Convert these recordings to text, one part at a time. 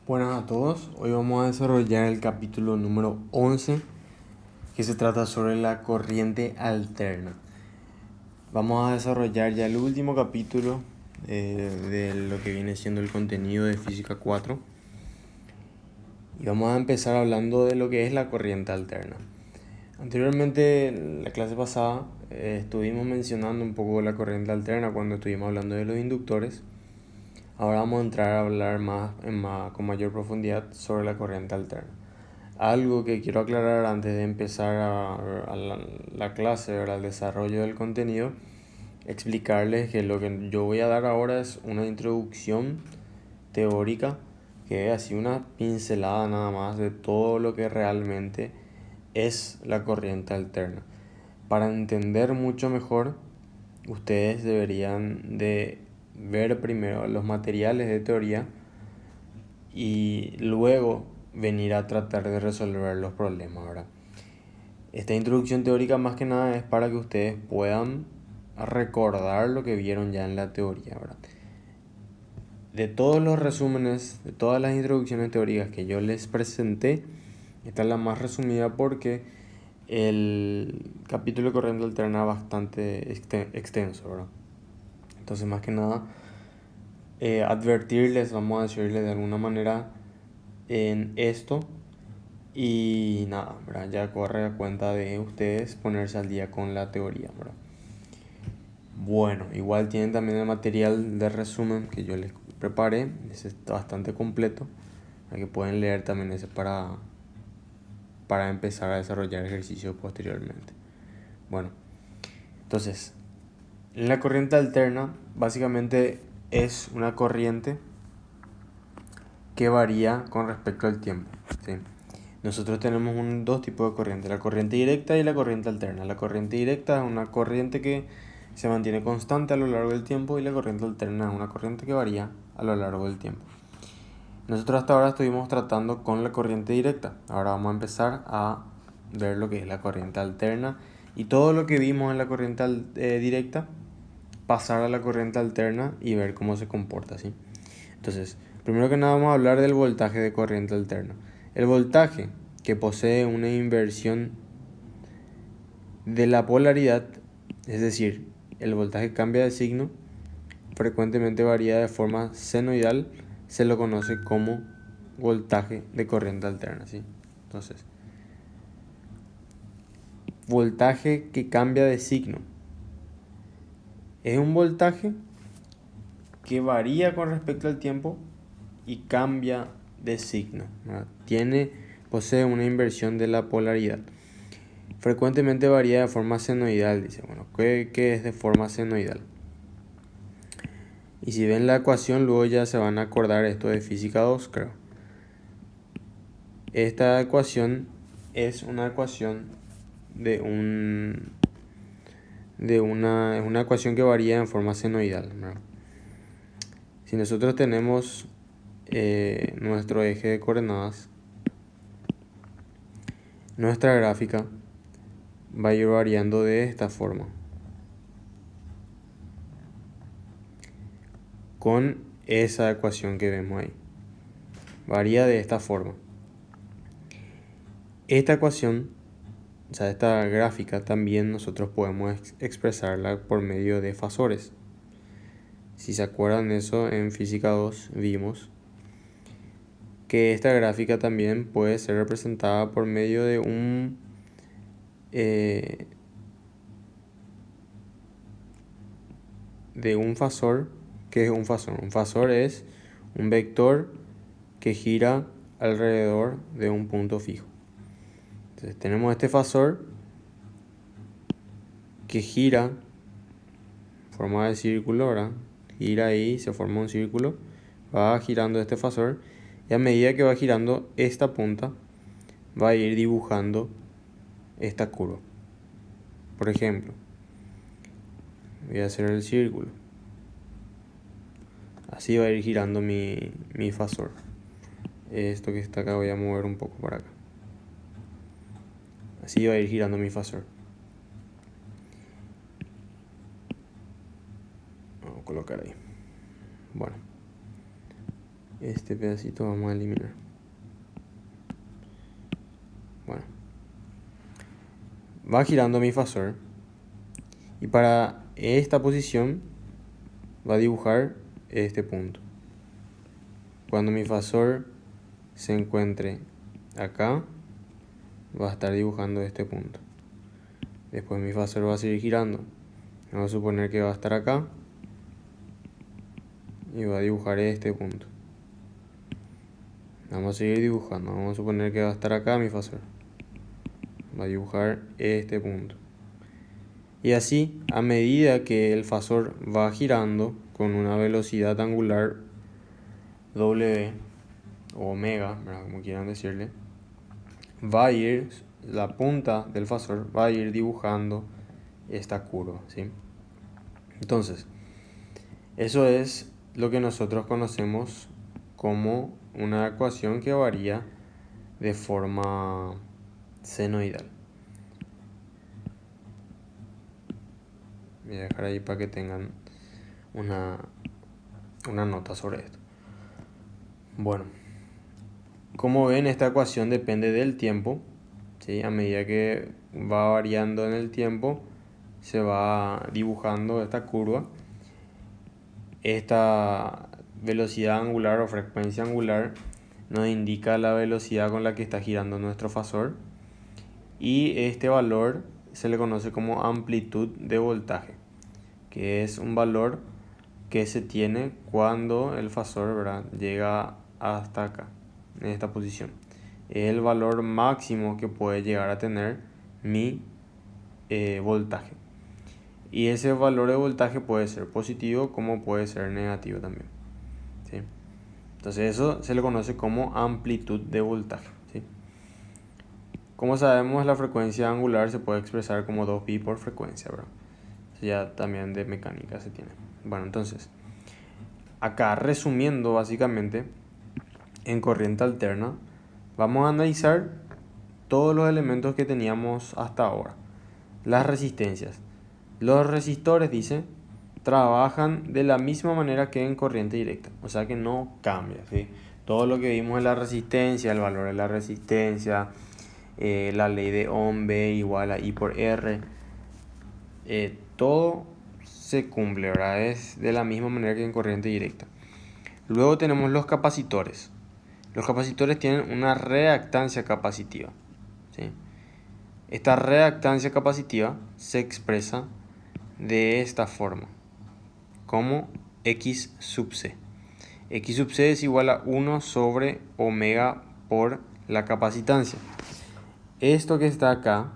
Buenas a todos, hoy vamos a desarrollar el capítulo número 11 que se trata sobre la corriente alterna. Vamos a desarrollar ya el último capítulo de lo que viene siendo el contenido de Física 4 y vamos a empezar hablando de lo que es la corriente alterna. Anteriormente, en la clase pasada, estuvimos mencionando un poco la corriente alterna cuando estuvimos hablando de los inductores. Ahora vamos a entrar a hablar con mayor profundidad sobre la corriente alterna. Algo que quiero aclarar antes de empezar a la clase, el desarrollo del contenido, explicarles que lo que yo voy a dar ahora es una introducción teórica, que es así una pincelada nada más de todo lo que realmente es la corriente alterna. Para entender mucho mejor, ustedes deberían de ver primero los materiales de teoría y luego venir a tratar de resolver los problemas, ¿verdad? Esta introducción teórica más que nada es para que ustedes puedan recordar lo que vieron ya en la teoría, ¿verdad? De todos los resúmenes, de todas las introducciones teóricas que yo les presenté, esta es la más resumida porque el capítulo de corriente alterna es bastante extenso, ¿verdad? Entonces, más que nada, advertirles, vamos a decirles de alguna manera en esto. Y nada, ¿verdad? Ya corre a cuenta de ustedes ponerse al día con la teoría, ¿verdad? Bueno, igual tienen también el material de resumen que yo les preparé. Ese está bastante completo. Que pueden leer también ese para empezar a desarrollar ejercicios posteriormente. Bueno, entonces, la corriente alterna básicamente es una corriente que varía con respecto al tiempo, ¿sí? Nosotros tenemos dos tipos de corriente, la corriente directa y la corriente alterna. La corriente directa es una corriente que se mantiene constante a lo largo del tiempo y la corriente alterna es una corriente que varía a lo largo del tiempo. Nosotros hasta ahora estuvimos tratando con la corriente directa. Ahora vamos a empezar a ver lo que es la corriente alterna y todo lo que vimos en la corriente directa, pasar a la corriente alterna y ver cómo se comporta, ¿sí? Entonces, primero que nada vamos a hablar del voltaje de corriente alterna. El voltaje, que posee una inversión de la polaridad, es decir, el voltaje cambia de signo, frecuentemente varía de forma senoidal, se lo conoce como voltaje de corriente alterna, ¿sí? Entonces, voltaje que cambia de signo es un voltaje que varía con respecto al tiempo y cambia de signo, ¿verdad? Posee una inversión de la polaridad. Frecuentemente varía de forma senoidal, dice. Bueno, ¿qué es de forma senoidal? Y si ven la ecuación, luego ya se van a acordar esto de física 2, creo. Esta ecuación es una ecuación es una ecuación que varía en forma senoidal, ¿verdad? Si nosotros tenemos nuestro eje de coordenadas, nuestra gráfica va a ir variando de esta forma, con esa ecuación que vemos ahí. Varía de esta forma. Esta ecuación, o sea, esta gráfica también nosotros podemos expresarla por medio de fasores. Si se acuerdan eso, en física 2 vimos que esta gráfica también puede ser representada por medio de un fasor. ¿Qué es un fasor? Un fasor es un vector que gira alrededor de un punto fijo. Entonces tenemos este fasor que gira en forma de círculo, ¿verdad? Gira ahí, se forma un círculo, va girando este fasor y a medida que va girando esta punta va a ir dibujando esta curva. Por ejemplo, voy a hacer el círculo. Así va a ir girando mi fasor. Esto que está acá voy a mover un poco para acá. Así va a ir girando mi fasor. Vamos a colocar ahí. Bueno. Este pedacito vamos a eliminar. Bueno, va girando mi fasor y para esta posición va a dibujar este punto. Cuando mi fasor se encuentre acá, va a estar dibujando este punto. Después mi fasor va a seguir girando. Vamos a suponer que va a estar acá y va a dibujar este punto. Vamos a seguir dibujando. Vamos a suponer que va a estar acá mi fasor. Va a dibujar este punto. Y así, a medida que el fasor va girando con una velocidad angular W o omega, ¿verdad? Como quieran decirle, va a ir, la punta del fasor va a ir dibujando esta curva, ¿sí? Entonces, eso es lo que nosotros conocemos como una ecuación que varía de forma senoidal. Voy a dejar ahí para que tengan una nota sobre esto. Bueno, como ven, esta ecuación depende del tiempo, ¿sí? A medida que va variando en el tiempo, se va dibujando esta curva. Esta velocidad angular o frecuencia angular nos indica la velocidad con la que está girando nuestro fasor. Y este valor se le conoce como amplitud de voltaje, que es un valor que se tiene cuando el fasor, ¿verdad?, llega hasta acá, en esta posición. Es el valor máximo que puede llegar a tener mi voltaje. Y ese valor de voltaje puede ser positivo como puede ser negativo también, ¿sí? Entonces eso se le conoce como amplitud de voltaje, ¿sí? Como sabemos, la frecuencia angular se puede expresar como 2pi por frecuencia, ¿verdad? Ya también de mecánica se tiene. Bueno, entonces, acá resumiendo básicamente, en corriente alterna, vamos a analizar todos los elementos que teníamos hasta ahora. Las resistencias. Los resistores, dice, trabajan de la misma manera que en corriente directa. O sea que no cambia, ¿sí? Todo lo que vimos en la resistencia, el valor de la resistencia, la ley de Ohm, B igual a I por R, todo se cumple, ¿verdad? Es de la misma manera que en corriente directa. Luego tenemos los capacitores. Los capacitores tienen una reactancia capacitiva, ¿sí? Esta reactancia capacitiva se expresa de esta forma, como X sub C. X sub C es igual a 1 sobre omega por la capacitancia. Esto que está acá,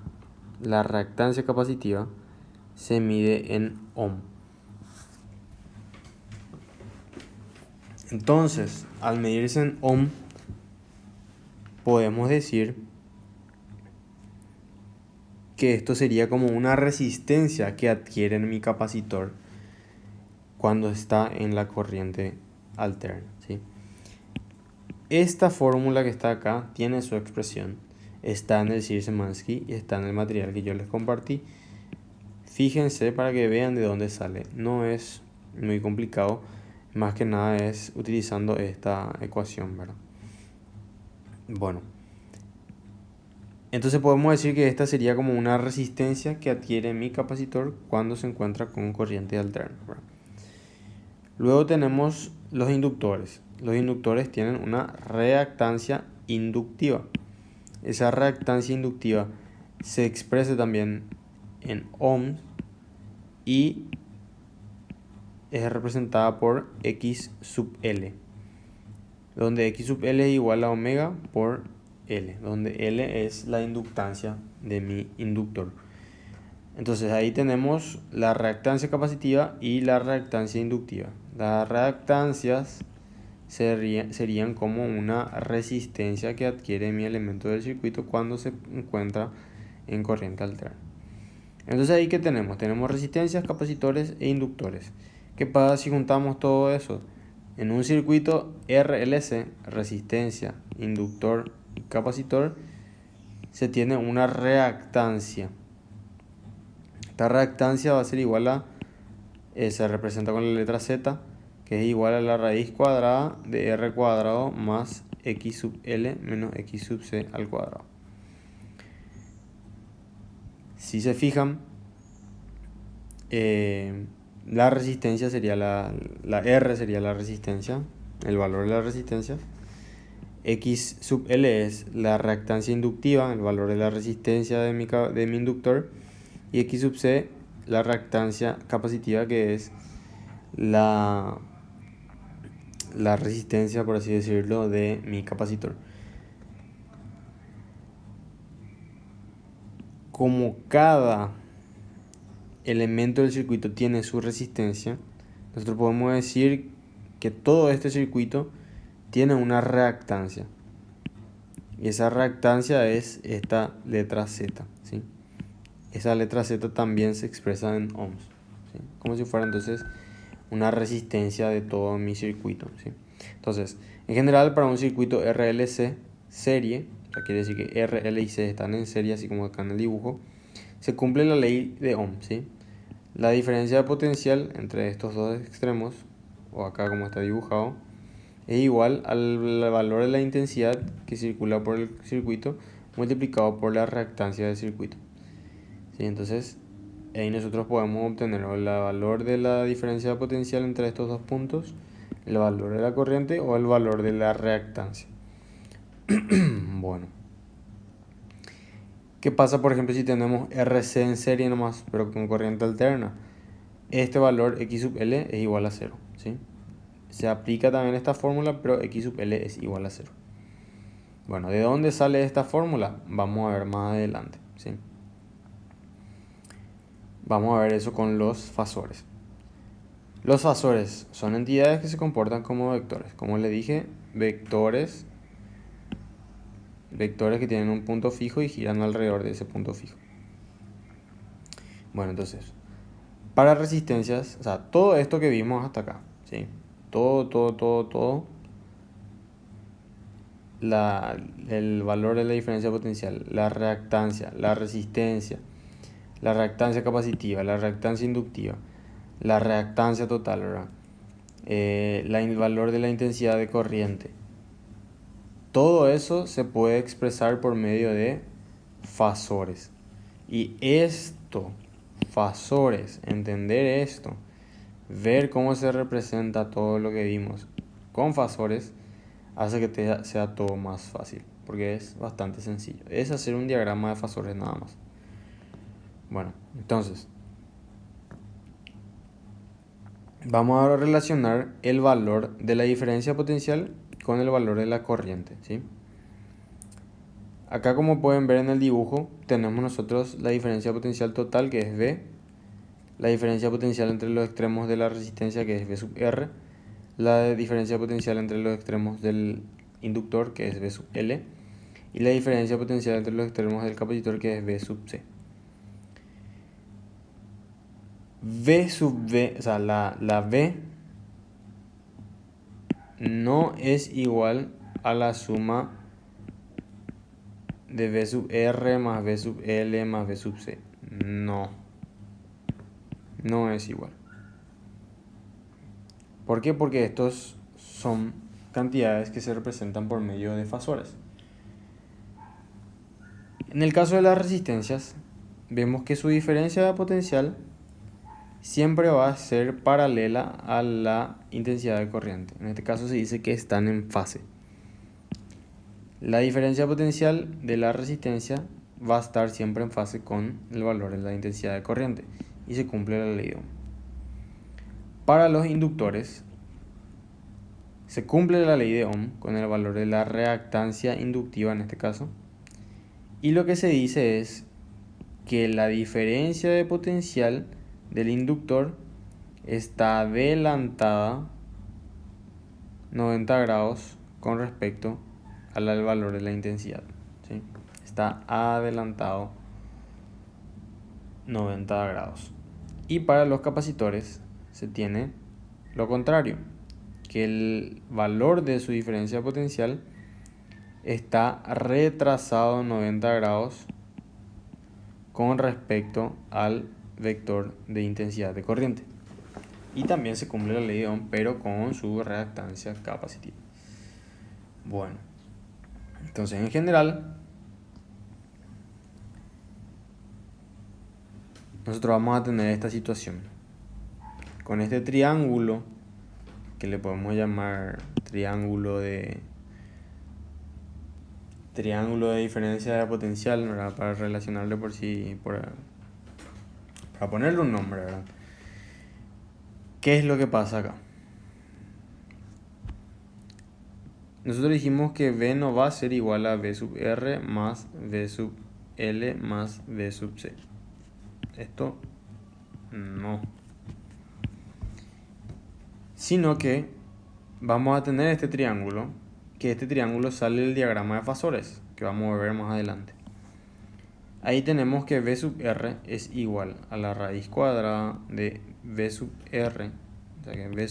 la reactancia capacitiva, se mide en ohm. Entonces, al medirse en ohm, podemos decir que esto sería como una resistencia que adquiere en mi capacitor cuando está en la corriente alterna, ¿sí? Esta fórmula que está acá tiene su expresión, está en el Szymanski y está en el material que yo les compartí. Fíjense para que vean de dónde sale, no es muy complicado, más que nada es utilizando esta ecuación, ¿verdad? Bueno, entonces podemos decir que esta sería como una resistencia que adquiere mi capacitor cuando se encuentra con corriente alterna, ¿verdad? Luego tenemos los inductores. Los inductores tienen una reactancia inductiva. Esa reactancia inductiva se expresa también en ohms y es representada por X sub L, donde X sub L es igual a omega por L, donde L es la inductancia de mi inductor. Entonces ahí tenemos la reactancia capacitiva y la reactancia inductiva. Las reactancias serían como una resistencia que adquiere mi elemento del circuito cuando se encuentra en corriente alterna. Entonces ahí, ¿qué tenemos? Tenemos resistencias, capacitores e inductores. ¿Qué pasa si juntamos todo eso? En un circuito RLC, resistencia, inductor y capacitor, se tiene una reactancia. Esta reactancia va a ser igual a, se representa con la letra Z, que es igual a la raíz cuadrada de r cuadrado más x sub l menos x sub c al cuadrado. Si se fijan, la resistencia sería la R sería la resistencia, el valor de la resistencia. X sub L es la reactancia inductiva, el valor de la resistencia de mi inductor. Y X sub C, la reactancia capacitiva, que es la resistencia, por así decirlo, de mi capacitor. Como cada elemento del circuito tiene su resistencia, nosotros podemos decir que todo este circuito tiene una reactancia. Y esa reactancia es esta letra Z, ¿sí? Esa letra Z también se expresa en ohms, ¿sí? Como si fuera entonces una resistencia de todo mi circuito, ¿sí? Entonces, en general, para un circuito RLC serie, o sea, quiere decir que RL y C están en serie, así como acá en el dibujo, se cumple la ley de Ohm, ¿sí? La diferencia de potencial entre estos dos extremos, o acá como está dibujado, es igual al valor de la intensidad que circula por el circuito multiplicado por la reactancia del circuito, ¿sí? Entonces, ahí nosotros podemos obtener el valor de la diferencia de potencial entre estos dos puntos, el valor de la corriente o el valor de la reactancia. Bueno, ¿qué pasa, por ejemplo, si tenemos RC en serie nomás, pero con corriente alterna? Este valor X sub L es igual a 0, ¿sí? Se aplica también esta fórmula, pero X sub L es igual a 0. Bueno, ¿de dónde sale esta fórmula? Vamos a ver más adelante, ¿sí? Vamos a ver eso con los fasores. Los fasores son entidades que se comportan como vectores. Como les dije, vectores que tienen un punto fijo y giran alrededor de ese punto fijo. Bueno, entonces, para resistencias, o sea, todo esto que vimos hasta acá, ¿sí? Todo. El valor de la diferencia potencial, la reactancia, la resistencia, la reactancia capacitiva, la reactancia inductiva, la reactancia total, ¿verdad? El valor de la intensidad de corriente. Todo eso se puede expresar por medio de fasores. Y fasores, entender esto, ver cómo se representa todo lo que vimos con fasores, hace que sea todo más fácil, porque es bastante sencillo. Es hacer un diagrama de fasores nada más. Bueno, entonces, vamos a relacionar el valor de la diferencia potencial con el valor de la corriente, ¿sí? Acá, como pueden ver en el dibujo, tenemos nosotros la diferencia potencial total, que es V, la diferencia potencial entre los extremos de la resistencia, que es V sub R, la diferencia potencial entre los extremos del inductor, que es V sub L, y la diferencia potencial entre los extremos del capacitor, que es V sub C. V sub V, o sea, la V no es igual a la suma de V sub R más V sub L más V sub C. No es igual. ¿Por qué? Porque estos son cantidades que se representan por medio de fasores. En el caso de las resistencias, vemos que su diferencia de potencial siempre va a ser paralela a la intensidad de corriente. En este caso se dice que están en fase. La diferencia potencial de la resistencia va a estar siempre en fase con el valor de la intensidad de corriente y se cumple la ley de Ohm. Para los inductores se cumple la ley de Ohm con el valor de la reactancia inductiva en este caso, y lo que se dice es que la diferencia de potencial del inductor está adelantada 90 grados con respecto al valor de la intensidad, ¿sí? Está adelantado 90 grados. Y para los capacitores se tiene lo contrario, que el valor de su diferencia potencial está retrasado 90 grados con respecto al vector de intensidad de corriente. Y también se cumple la ley de Ohm, pero con su reactancia capacitiva. Bueno, entonces en general, nosotros vamos a tener esta situación. Con este triángulo, que le podemos llamar triángulo de diferencia de potencial, ¿verdad? Para relacionarle para ponerle un nombre, ¿verdad? ¿Qué es lo que pasa acá? Nosotros dijimos que V no va a ser igual a V sub R más V sub L más V sub C. Esto no. Sino que vamos a tener este triángulo, que este triángulo sale del diagrama de fasores, que vamos a ver más adelante. Ahí tenemos que V sub R es igual a la raíz cuadrada de V sub R, o sea que V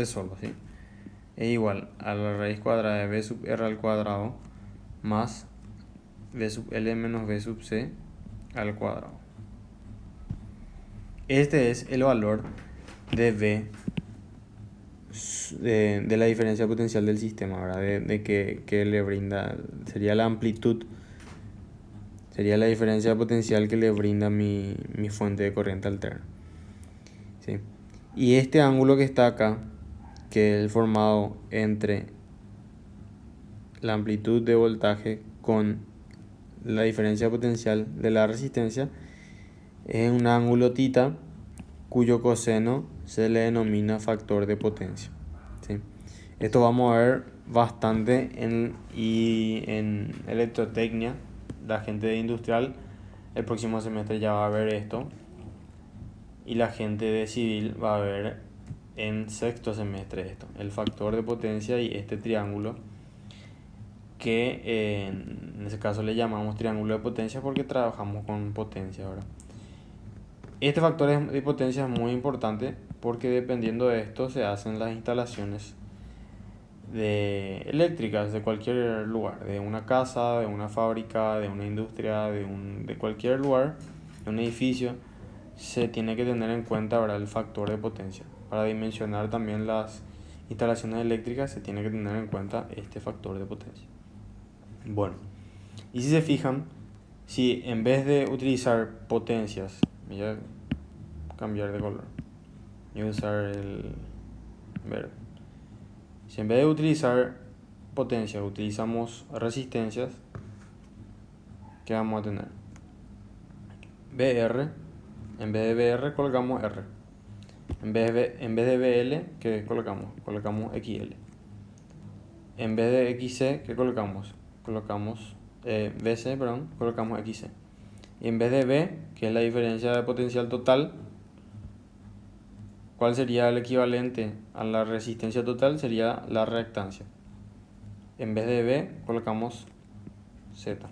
solo, ¿sí? Es igual a la raíz cuadrada de V sub R al cuadrado más V sub L menos V sub C al cuadrado. Este es el valor de V de la diferencia potencial del sistema, ¿verdad? De que le brinda, sería la amplitud, sería la diferencia potencial que le brinda mi fuente de corriente alterna, ¿sí? Y este ángulo que está acá, que es el formado entre la amplitud de voltaje con la diferencia potencial de la resistencia, es un ángulo θ cuyo coseno se le denomina factor de potencia, ¿sí? Esto vamos a ver bastante en electrotecnia. La gente de industrial el próximo semestre ya va a ver esto, y la gente de civil va a ver en sexto semestre esto, el factor de potencia y este triángulo, que en ese caso le llamamos triángulo de potencia porque trabajamos con potencia ahora. Este factor de potencia es muy importante porque dependiendo de esto se hacen las instalaciones eléctricas de cualquier lugar, de una casa, de una fábrica, de una industria, de cualquier lugar, de un edificio. Se tiene que tener en cuenta, ¿verdad?, el factor de potencia. Para dimensionar también las instalaciones eléctricas se tiene que tener en cuenta este factor de potencia. Bueno, y si se fijan, si en vez de utilizar potencias, voy a cambiar de color, voy a usar el verde. Si en vez de utilizar potencias utilizamos resistencias, ¿qué vamos a tener? VR, en vez de VR colocamos R. En vez de BL, ¿qué colocamos? Colocamos XL. En vez de XC, ¿qué colocamos? Colocamos BC, perdón, colocamos XC. Y en vez de B, que es la diferencia de potencial total, ¿cuál sería el equivalente a la resistencia total? Sería la reactancia. En vez de B, colocamos Z.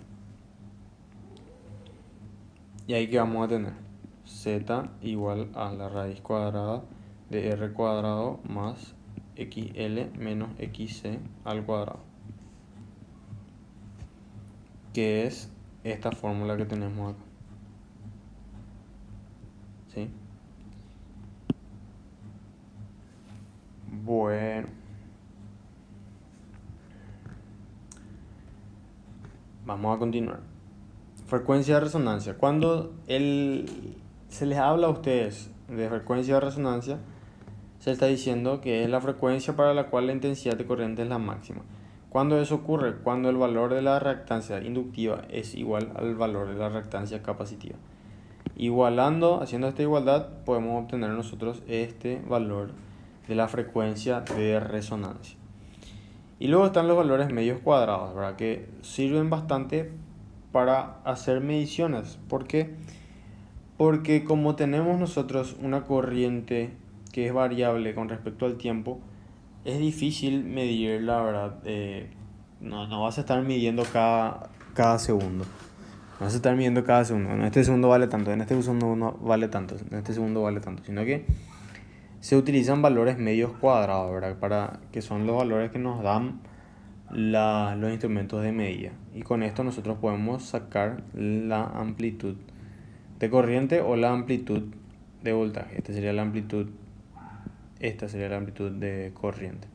Y ahí que vamos a tener Z igual a la raíz cuadrada de R cuadrado más XL menos XC al cuadrado, que es esta fórmula que tenemos acá, ¿sí? Bueno, vamos a continuar. Frecuencia de resonancia. Cuando se les habla a ustedes de frecuencia de resonancia, se está diciendo que es la frecuencia para la cual la intensidad de corriente es la máxima. ¿Cuándo eso ocurre? Cuando el valor de la reactancia inductiva es igual al valor de la reactancia capacitiva. Haciendo esta igualdad, podemos obtener nosotros este valor de la frecuencia de resonancia. Y luego están los valores medios cuadrados, ¿verdad?, que sirven bastante para hacer mediciones. ¿Por qué? Porque como tenemos nosotros una corriente que es variable con respecto al tiempo, es difícil medir, la verdad. No vas a estar midiendo cada segundo. No vas a estar midiendo cada segundo. En este segundo vale tanto, en este segundo no vale tanto, en este segundo vale tanto. Sino que se utilizan valores medios cuadrados, ¿verdad?, que son los valores que nos dan los instrumentos de medida. Y con esto nosotros podemos sacar la amplitud de corriente o la amplitud de voltaje. Esta sería la amplitud de corriente.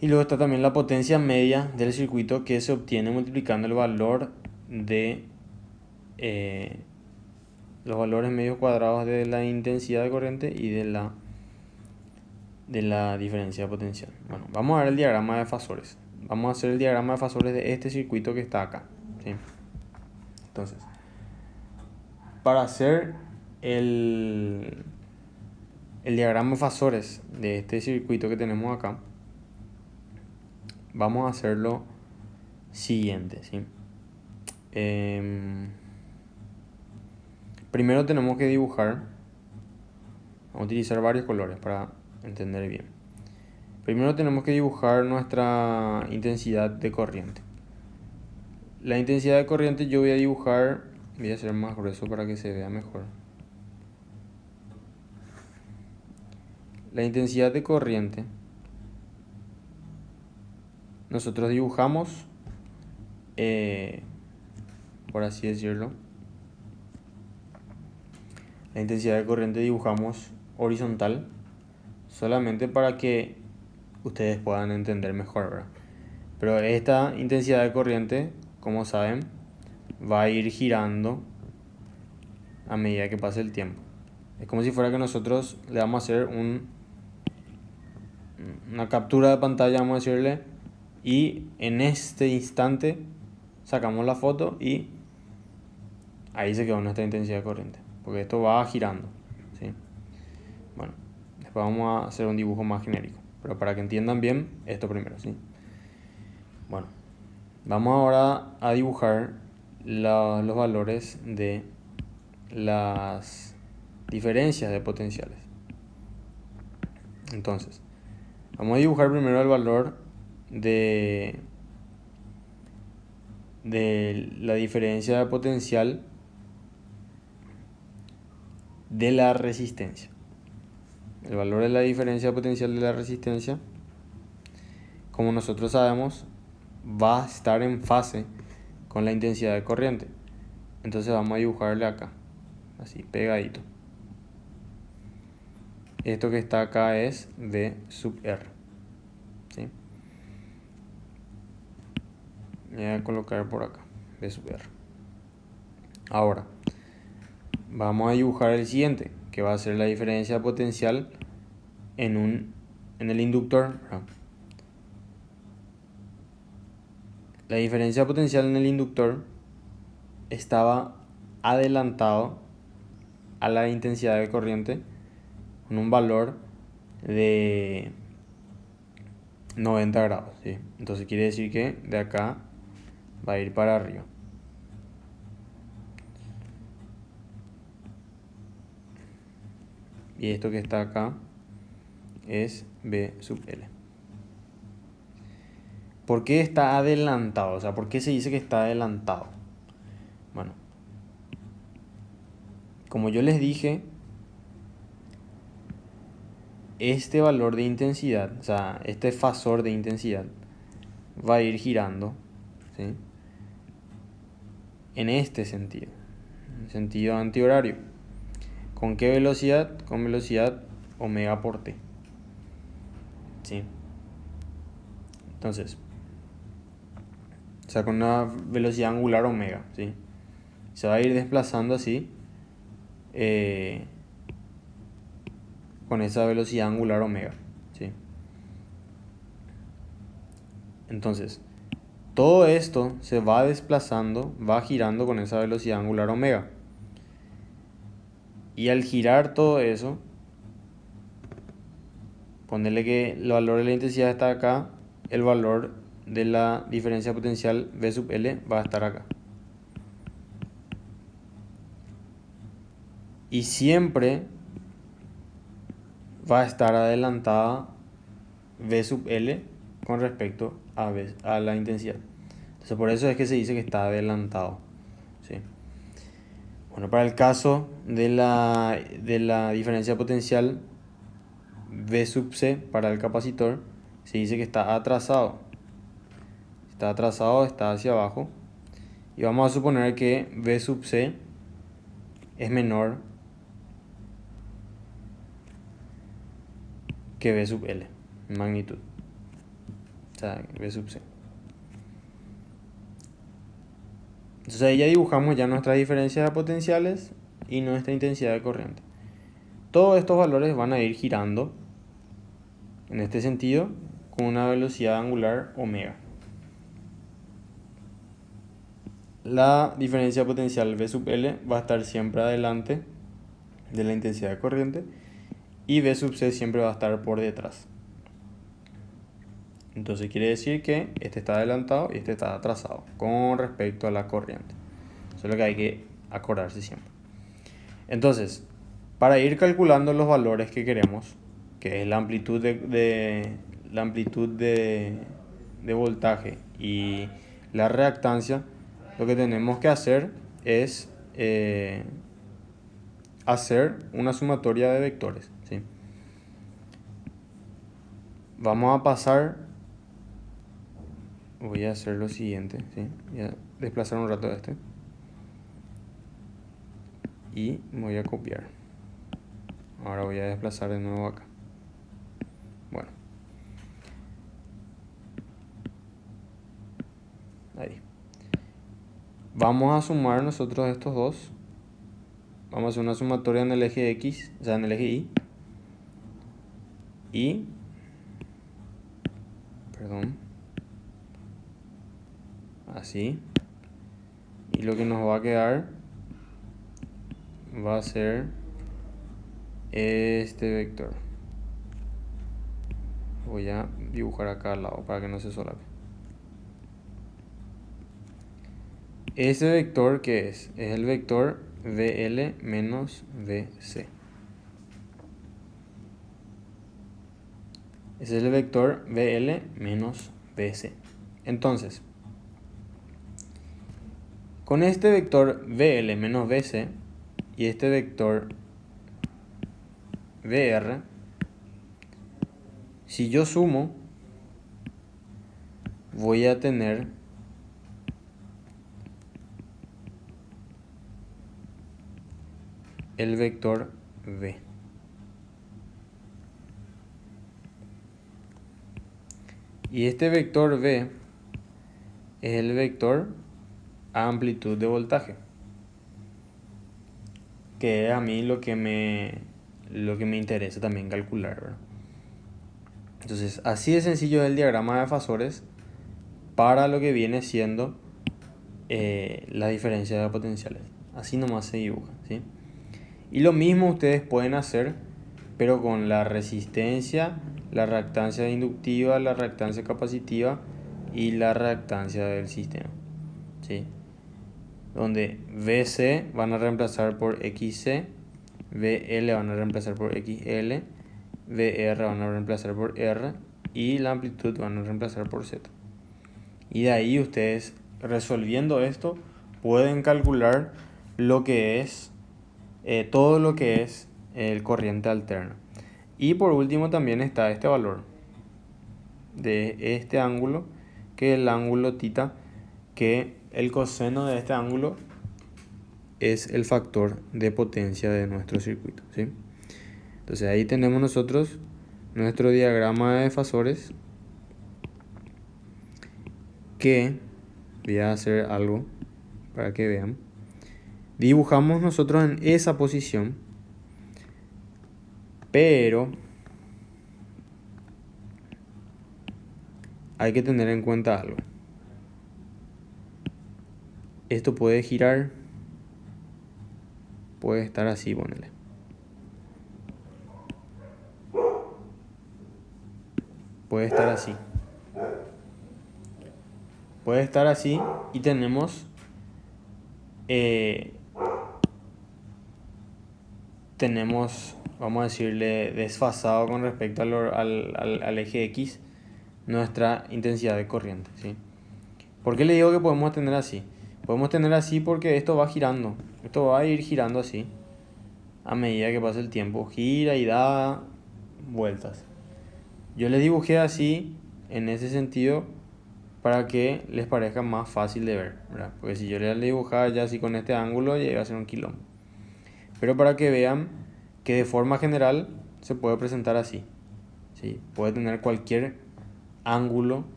Y luego está también la potencia media del circuito, que se obtiene multiplicando el valor de los valores medios cuadrados de la intensidad de corriente y de la diferencia potencial. Bueno, vamos a ver el diagrama de fasores. Vamos a hacer el diagrama de fasores de este circuito que está acá, ¿sí? Entonces, para hacer el diagrama de fasores de este circuito que tenemos acá, vamos a hacer lo siguiente, ¿sí? Primero tenemos que dibujar. Vamos a utilizar varios colores para entender bien. Primero tenemos que dibujar nuestra intensidad de corriente. La intensidad de corriente yo voy a dibujar, voy a hacer más grueso para que se vea mejor. La intensidad de corriente nosotros dibujamos, por así decirlo, la intensidad de corriente dibujamos horizontal, solamente para que ustedes puedan entender mejor, ¿verdad? Pero esta intensidad de corriente, como saben, va a ir girando a medida que pase el tiempo. Es como si fuera que nosotros le vamos a hacer una captura de pantalla, vamos a decirle, y en este instante sacamos la foto y ahí se quedó nuestra intensidad de corriente, porque esto va girando, ¿sí? Bueno, después vamos a hacer un dibujo más genérico, pero para que entiendan bien esto primero, ¿sí? Bueno, vamos ahora a dibujar los valores de las diferencias de potenciales. Entonces, vamos a dibujar primero el valor de la diferencia de potencial de la resistencia. El valor de la diferencia de potencial de la resistencia, como nosotros sabemos, va a estar en fase con la intensidad de corriente. Entonces vamos a dibujarle acá, así pegadito. Esto que está acá es V sub R, ¿sí? Voy a colocar por acá, V sub R. Ahora, vamos a dibujar el siguiente, que va a ser la diferencia potencial en el inductor, ¿verdad? La diferencia potencial en el inductor estaba adelantado a la intensidad de corriente con un valor de 90 grados, ¿sí? Entonces quiere decir que de acá va a ir para arriba. Y esto que está acá es V sub L. ¿Por qué está adelantado? O sea, ¿por qué se dice que está adelantado? Bueno, como yo les dije, este valor de intensidad, o sea, este fasor de intensidad va a ir girando, ¿sí? En este sentido, en sentido antihorario. ¿Con qué velocidad? Con velocidad omega por t, ¿sí? Entonces, o sea, con una velocidad angular omega, ¿sí? Se va a ir desplazando así, con esa velocidad angular omega, ¿sí? Entonces, todo esto se va desplazando, va girando con esa velocidad angular omega. Y al girar todo eso, ponerle que el valor de la intensidad está acá, el valor de la diferencia potencial V sub L va a estar acá. Y siempre va a estar adelantada V sub L con respecto a la intensidad. Entonces por eso es que se dice que está adelantado, ¿sí? Bueno, para el caso de la diferencia potencial V sub C para el capacitor, se dice que está atrasado. Está atrasado, está hacia abajo. Y vamos a suponer que V sub C es menor que V sub L, magnitud. O sea, V sub C. Entonces ahí ya dibujamos ya nuestras diferencias de potenciales y nuestra intensidad de corriente. Todos estos valores van a ir girando en este sentido con una velocidad angular omega. La diferencia potencial V sub L va a estar siempre adelante de la intensidad de corriente y V sub C siempre va a estar por detrás. Entonces quiere decir que este está adelantado y este está atrasado con respecto a la corriente. Eso es lo que hay que acordarse siempre. Entonces, para ir calculando los valores que queremos, que es la amplitud de voltaje y la reactancia, lo que tenemos que hacer es hacer una sumatoria de vectores, ¿sí? Vamos a pasar, voy a hacer lo siguiente, ¿sí? Voy a desplazar un rato este y voy a copiar. Ahora voy a desplazar de nuevo acá. Bueno, ahí. Vamos a sumar nosotros estos dos. Vamos a hacer una sumatoria en el eje X, o sea, en el eje Y. Y, perdón, así. Y lo que nos va a quedar va a ser este vector. Voy a dibujar acá al lado para que no se solape. Ese vector, ¿qué es? Es el vector VL menos VC. Ese es el vector VL menos VC. Entonces, con este vector VL menos VC y este vector VR, si yo sumo, voy a tener el vector V. Y este vector V es el vector a amplitud de voltaje, que es a mí lo que me interesa también calcular, ¿verdad? Entonces, así de sencillo es el diagrama de fasores para lo que viene siendo la diferencia de potenciales. Así nomás se dibuja, ¿sí? Y lo mismo ustedes pueden hacer, pero con la resistencia, la reactancia inductiva, la reactancia capacitiva y la reactancia del sistema, ¿sí? Donde VC van a reemplazar por XC, VL van a reemplazar por XL, VR van a reemplazar por R y la amplitud van a reemplazar por Z. Y de ahí ustedes, resolviendo esto, pueden calcular lo que es todo lo que es el corriente alterna. Y por último también está este valor de este ángulo, que es el ángulo θ, que el coseno de este ángulo es el factor de potencia de nuestro circuito, ¿sí? Entonces ahí tenemos nosotros nuestro diagrama de fasores, que voy a hacer algo para que vean. Dibujamos nosotros en esa posición, pero hay que tener en cuenta algo. Esto puede girar, puede estar así, ponele. Puede estar así. Puede estar así y tenemos vamos a decirle, desfasado con respecto al eje X nuestra intensidad de corriente, ¿sí? ¿Por qué le digo que podemos tener así? Podemos tener así porque esto va girando. Esto va a ir girando así a medida que pasa el tiempo. Gira y da vueltas. Yo les dibujé así en ese sentido para que les parezca más fácil de ver, ¿verdad? Porque si yo les dibujaba ya así con este ángulo, ya iba a ser un quilombo. Pero para que vean que de forma general se puede presentar así, ¿sí? Puede tener cualquier ángulo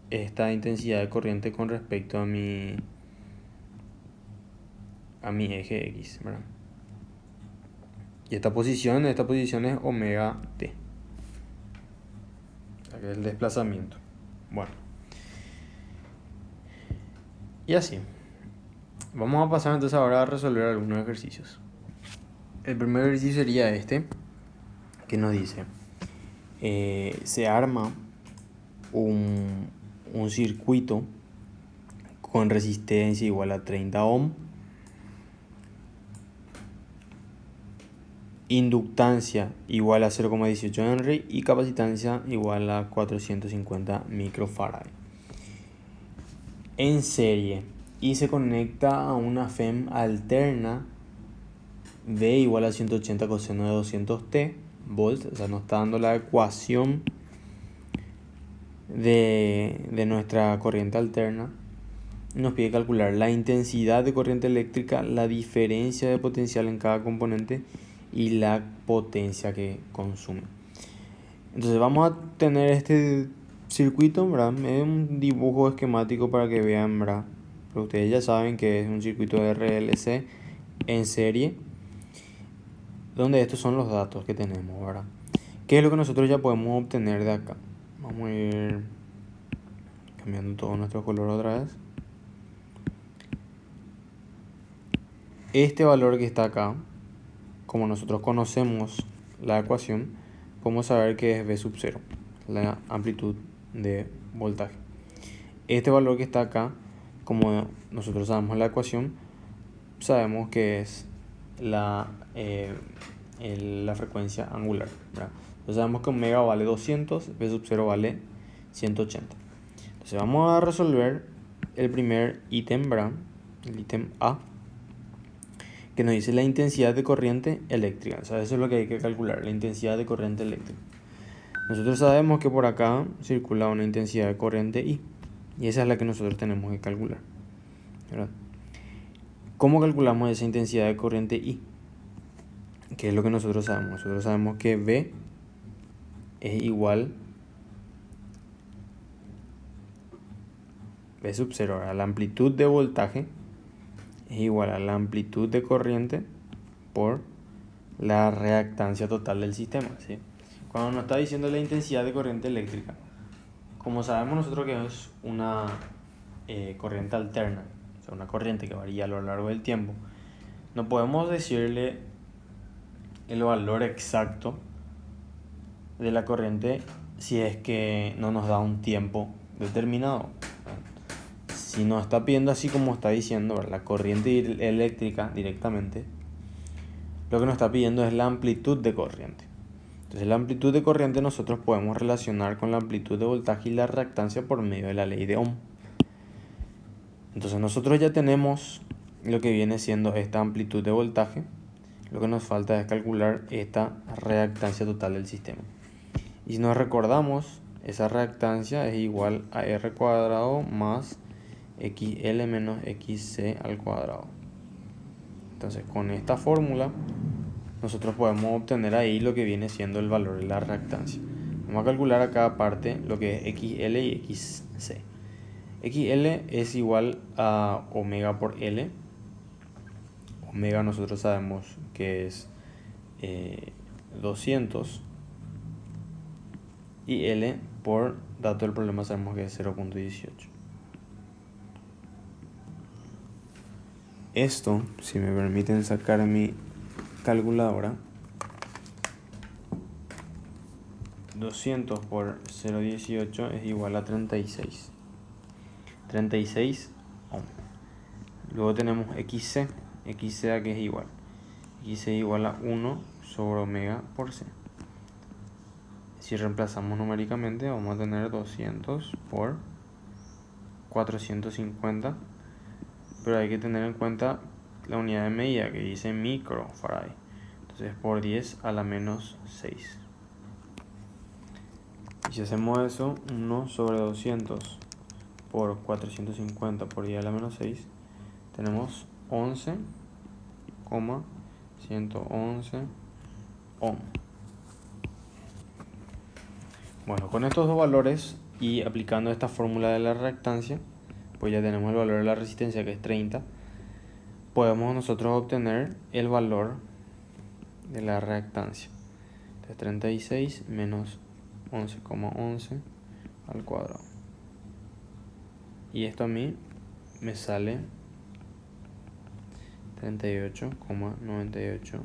esta intensidad de corriente con respecto a mi eje X, ¿verdad? Y esta posición es omega t, o sea, que es el desplazamiento. Bueno, y así. Vamos a pasar entonces ahora a resolver algunos ejercicios. El primer ejercicio sería este, que nos dice, se arma un circuito con resistencia igual a 30 ohm, inductancia igual a 0,18 Henry y capacitancia igual a 450 microfarad en serie, y se conecta a una FEM alterna V igual a 180 coseno de 200t volts. O sea, nos está dando la ecuación de nuestra corriente alterna. Nos pide calcular la intensidad de corriente eléctrica, la diferencia de potencial en cada componente y la potencia que consume. Entonces vamos a tener este circuito, ¿verdad? Es un dibujo esquemático para que vean, ¿verdad? Pero ustedes ya saben que es un circuito de RLC en serie, donde estos son los datos que tenemos, ¿verdad? ¿Qué es lo que nosotros ya podemos obtener de acá? Vamos a ir cambiando todo nuestro color otra vez. Este valor que está acá, como nosotros conocemos la ecuación, podemos saber que es V sub 0, la amplitud de voltaje. Este valor que está acá, como nosotros sabemos la ecuación, sabemos que es la frecuencia angular, ¿verdad? Entonces sabemos que omega vale 200, V sub 0 vale 180. Entonces vamos a resolver el primer ítem, ¿verdad? El ítem A, que nos dice la intensidad de corriente eléctrica. O sea, eso es lo que hay que calcular, la intensidad de corriente eléctrica. Nosotros sabemos que por acá circula una intensidad de corriente I, y esa es la que nosotros tenemos que calcular, ¿verdad? ¿Cómo calculamos esa intensidad de corriente I? ¿Qué es lo que nosotros sabemos? Nosotros sabemos que V es igual V sub 0, a la amplitud de voltaje es igual a la amplitud de corriente por la reactancia total del sistema, ¿sí? Cuando nos está diciendo la intensidad de corriente eléctrica, como sabemos nosotros que es una corriente alterna, o sea, una corriente que varía a lo largo del tiempo, no podemos decirle el valor exacto de la corriente si es que no nos da un tiempo determinado. Si nos está pidiendo así como está diciendo, ¿verdad?, la corriente eléctrica directamente, lo que nos está pidiendo es la amplitud de corriente. Entonces la amplitud de corriente nosotros podemos relacionar con la amplitud de voltaje y la reactancia por medio de la ley de Ohm. Entonces nosotros ya tenemos lo que viene siendo esta amplitud de voltaje. Lo que nos falta es calcular esta reactancia total del sistema. Y si nos recordamos, esa reactancia es igual a R cuadrado más XL menos XC al cuadrado. Entonces con esta fórmula nosotros podemos obtener ahí lo que viene siendo el valor de la reactancia. Vamos a calcular a cada parte lo que es XL y XC. XL es igual a omega por L. Omega nosotros sabemos que es 200 y L por dato del problema sabemos que es 0.18. Esto, si me permiten sacar mi calculadora, 200 por 0.18 es igual a 36 ohm. Luego tenemos XC a que es igual XC igual a 1 sobre omega por C. Si reemplazamos numéricamente vamos a tener 200 por 450, pero hay que tener en cuenta la unidad de medida que dice microfarad, entonces por 10 a la menos 6. Y si hacemos eso, 1 sobre 200 por 450 por 10 a la menos 6, tenemos 11,111 ohm. Bueno, con estos dos valores y aplicando esta fórmula de la reactancia, pues ya tenemos el valor de la resistencia, que es 30. Podemos nosotros obtener el valor de la reactancia. Entonces 36 menos 11,11 al cuadrado. Y esto a mí me sale 38,98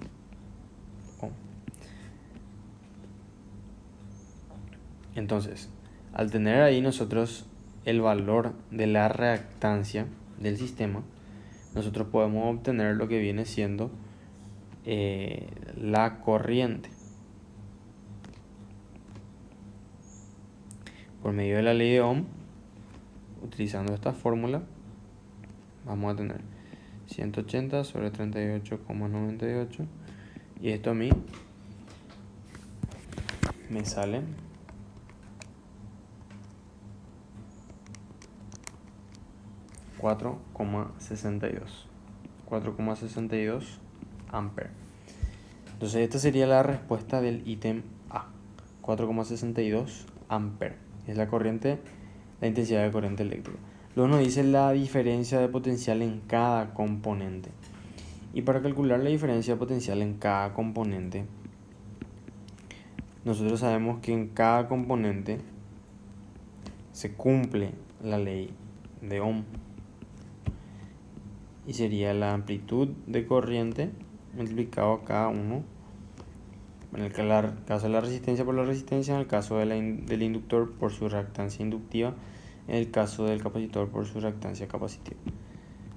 ohm. Entonces, al tener ahí nosotros el valor de la reactancia del sistema, nosotros podemos obtener lo que viene siendo la corriente. Por medio de la ley de Ohm, utilizando esta fórmula, vamos a tener 180 sobre 38,98, y esto a mí me sale 4,62 amperes. Entonces esta sería la respuesta del ítem A, 4,62 amperes. Es la corriente, la intensidad de corriente eléctrica. Luego nos dice la diferencia de potencial en cada componente. Y para calcular la diferencia de potencial en cada componente, nosotros sabemos que en cada componente se cumple la ley de Ohm. Y sería la amplitud de corriente multiplicado a cada uno. En el caso de la resistencia por la resistencia, en el caso del inductor por su reactancia inductiva, en el caso del capacitor por su reactancia capacitiva.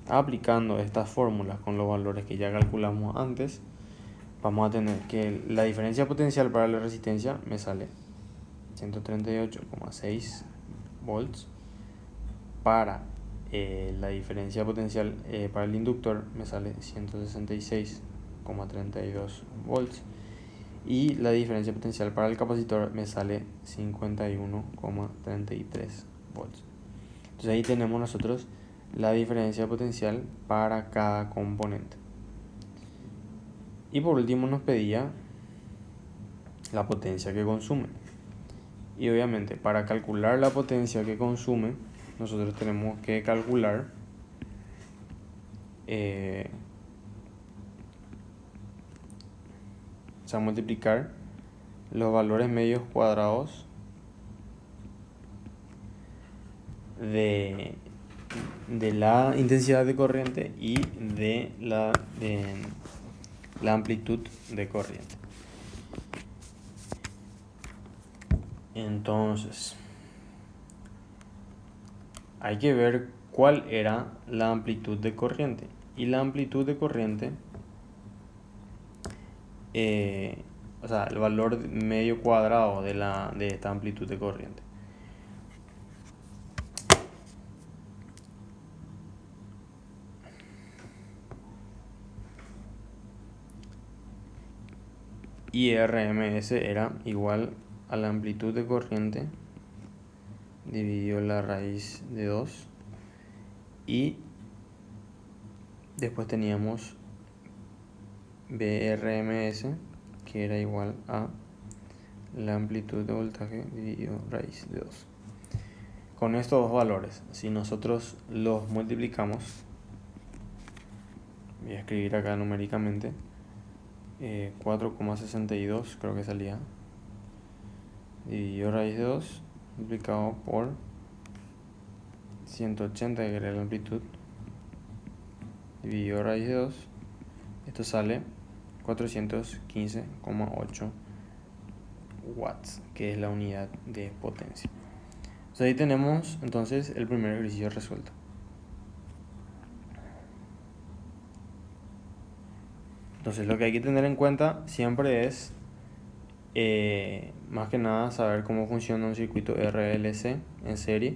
Aplicando estas fórmulas con los valores que ya calculamos antes, vamos a tener que la diferencia potencial para la resistencia me sale 138,6 volts. Para la diferencia potencial para el inductor me sale 166,32 volts. Y la diferencia potencial para el capacitor me sale 51,33 volts. Entonces ahí tenemos nosotros la diferencia potencial para cada componente. Y por último nos pedía la potencia que consume. Y obviamente para calcular la potencia que consume, nosotros tenemos que calcular multiplicar los valores medios cuadrados de la intensidad de corriente y de la amplitud de corriente. Entonces, hay que ver cuál era la amplitud de corriente. Y la amplitud de corriente, o sea, el valor medio cuadrado de esta amplitud de corriente. Y RMS era igual a la amplitud de corriente dividido la raíz de 2, y después teníamos BRMS, que era igual a la amplitud de voltaje dividido raíz de 2. Con estos dos valores, si nosotros los multiplicamos, voy a escribir acá numéricamente, 4,62 creo que salía, dividido raíz de 2 multiplicado por 180, que era la amplitud, dividido raíz de 2, esto sale 415,8 watts, que es la unidad de potencia. Entonces ahí tenemos entonces el primer ejercicio resuelto. Entonces lo que hay que tener en cuenta siempre es más que nada saber cómo funciona un circuito RLC en serie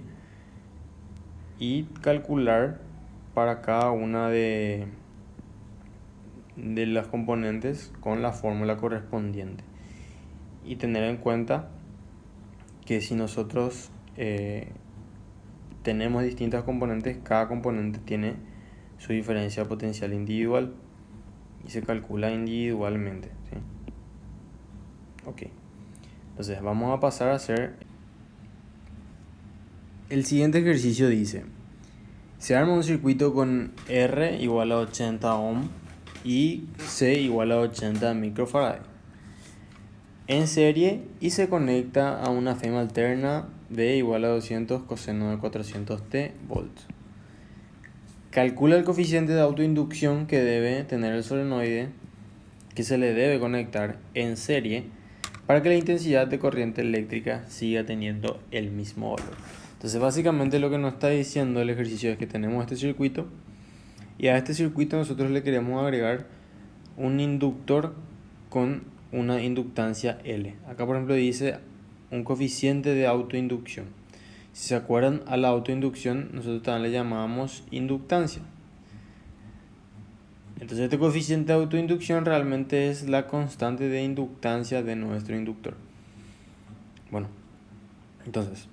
y calcular para cada una de las componentes con la fórmula correspondiente, y tener en cuenta que si nosotros tenemos distintas componentes, cada componente tiene su diferencia potencial individual y se calcula individualmente, ¿sí? Ok, entonces vamos a pasar a hacer El siguiente ejercicio dice: se arma un circuito con R igual a 80 ohm y C igual a 80 microfarad en serie y se conecta a una FEM alterna B igual a 200 coseno de 400 t volts. Calcula el coeficiente de autoinducción que debe tener el solenoide que se le debe conectar en serie para que la intensidad de corriente eléctrica siga teniendo el mismo valor. Entonces básicamente lo que nos está diciendo el ejercicio es que tenemos este circuito y a este circuito nosotros le queremos agregar un inductor con una inductancia L. Acá por ejemplo dice un coeficiente de autoinducción. Si se acuerdan, a la autoinducción nosotros también le llamábamos inductancia. Entonces este coeficiente de autoinducción realmente es la constante de inductancia de nuestro inductor. Bueno, entonces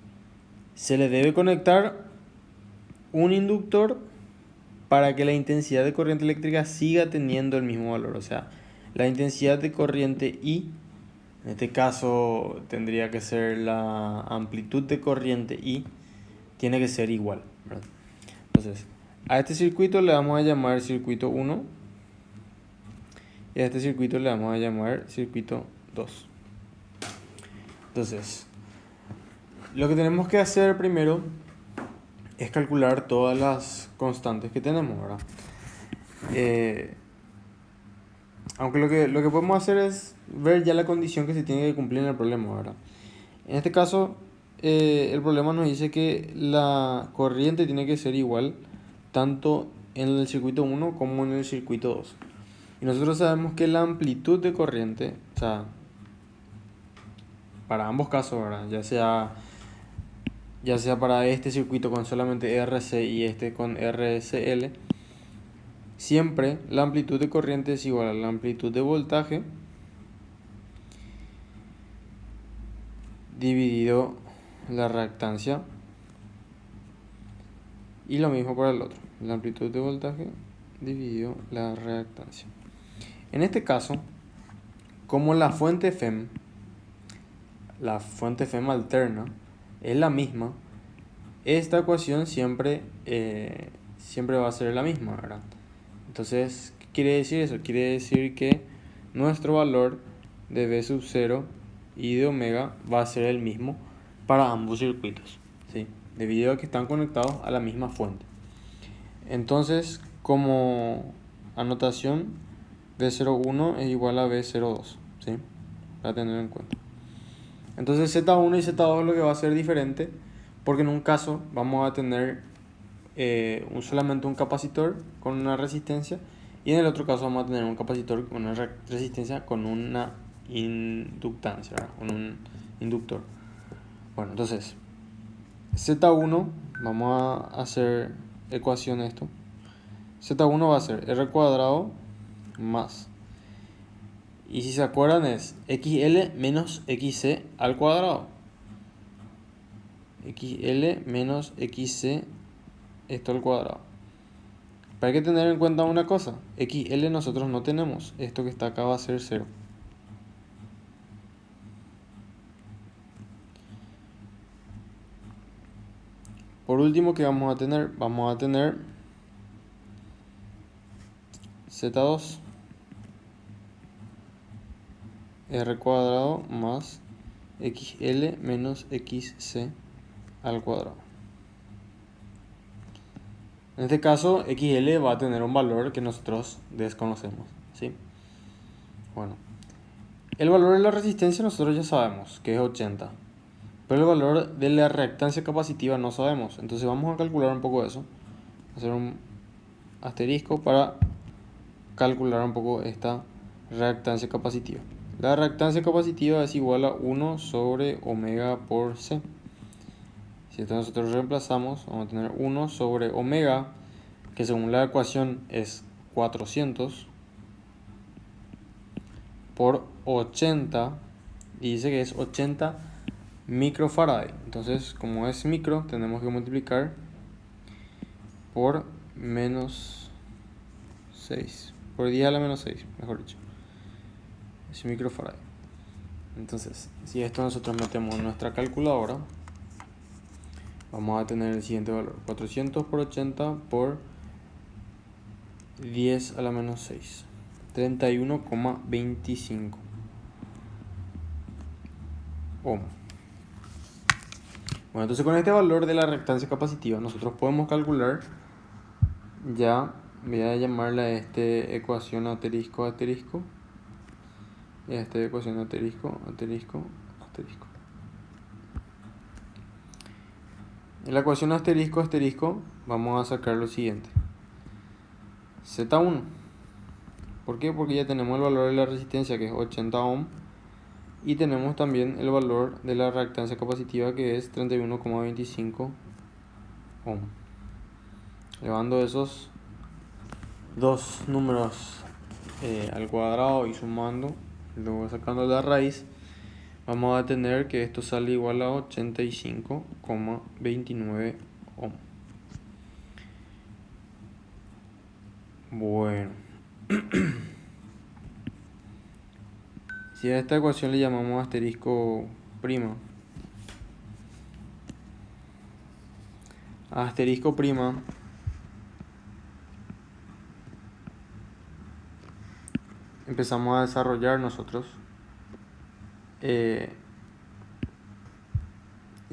se le debe conectar un inductor para que la intensidad de corriente eléctrica siga teniendo el mismo valor. O sea, la intensidad de corriente I, en este caso tendría que ser la amplitud de corriente I, tiene que ser igual, ¿verdad? Entonces, a este circuito le vamos a llamar circuito 1 y a este circuito le vamos a llamar circuito 2. Entonces, lo que tenemos que hacer primero es calcular todas las constantes que tenemos, ¿verdad? Aunque lo que podemos hacer es ver ya la condición que se tiene que cumplir en el problema, ¿verdad? En este caso, el problema nos dice que la corriente tiene que ser igual tanto en el circuito 1 como en el circuito 2. Y nosotros sabemos que la amplitud de corriente, o sea, para ambos casos, ¿verdad? Ya sea para este circuito con solamente RC y este con RSL, siempre la amplitud de corriente es igual a la amplitud de voltaje dividido la reactancia, y lo mismo para el otro, la amplitud de voltaje dividido la reactancia. En este caso, como la fuente FEM alterna es la misma, esta ecuación siempre va a ser la misma, ¿verdad? Entonces, ¿qué quiere decir eso? Quiere decir que nuestro valor de V sub 0 y de omega va a ser el mismo para ambos circuitos, ¿sí? Debido a que están conectados a la misma fuente. Entonces, como anotación, V01 es igual a V02, ¿sí? Para tener en cuenta. Entonces Z1 y Z2 lo que va a ser diferente, porque en un caso vamos a tener solamente un capacitor con una resistencia, y en el otro caso vamos a tener un capacitor con una resistencia con una inductancia, ¿verdad? Con un inductor. Bueno, entonces Z1, vamos a hacer ecuación de esto. Z1 va a ser R cuadrado más, y si se acuerdan es XL menos XC al cuadrado. XL menos XC esto al cuadrado. Pero hay que tener en cuenta una cosa: XL nosotros no tenemos, esto que está acá va a ser 0. Por último, ¿qué vamos a tener? Vamos a tener Z2 R cuadrado más XL menos XC al cuadrado. En este caso, XL va a tener un valor que nosotros desconocemos, ¿sí? Bueno, el valor de la resistencia nosotros ya sabemos que es 80, pero el valor de la reactancia capacitiva no sabemos. Entonces vamos a calcular un poco eso, hacer un asterisco para calcular un poco esta reactancia capacitiva. La reactancia capacitiva es igual a 1 sobre omega por C. Si esto nosotros reemplazamos, vamos a tener 1 sobre omega, que según la ecuación es 400, por 80, y dice que es 80 microfarad. Entonces, como es micro, tenemos que multiplicar por menos 6, por 10 a la menos 6, mejor dicho. Es microfarad. Entonces, si esto nosotros metemos en nuestra calculadora, vamos a tener el siguiente valor: 400 por 80 por 10 a la menos 6, 31,25 ohm. Bueno, entonces con este valor de la reactancia capacitiva nosotros podemos calcular, ya voy a llamarle a esta ecuación asterisco, asterisco, y a esta ecuación asterisco, asterisco, asterisco. En la ecuación asterisco, asterisco, vamos a sacar lo siguiente: Z1. ¿Por qué? Porque ya tenemos el valor de la resistencia, que es 80 ohm, y tenemos también el valor de la reactancia capacitiva, que es 31,25 ohm. Llevando esos dos números al cuadrado y sumando, luego sacando la raíz, vamos a tener que esto sale igual a 85,29 ohm. Bueno, si a esta ecuación le llamamos asterisco prima, asterisco prima empezamos a desarrollar nosotros, y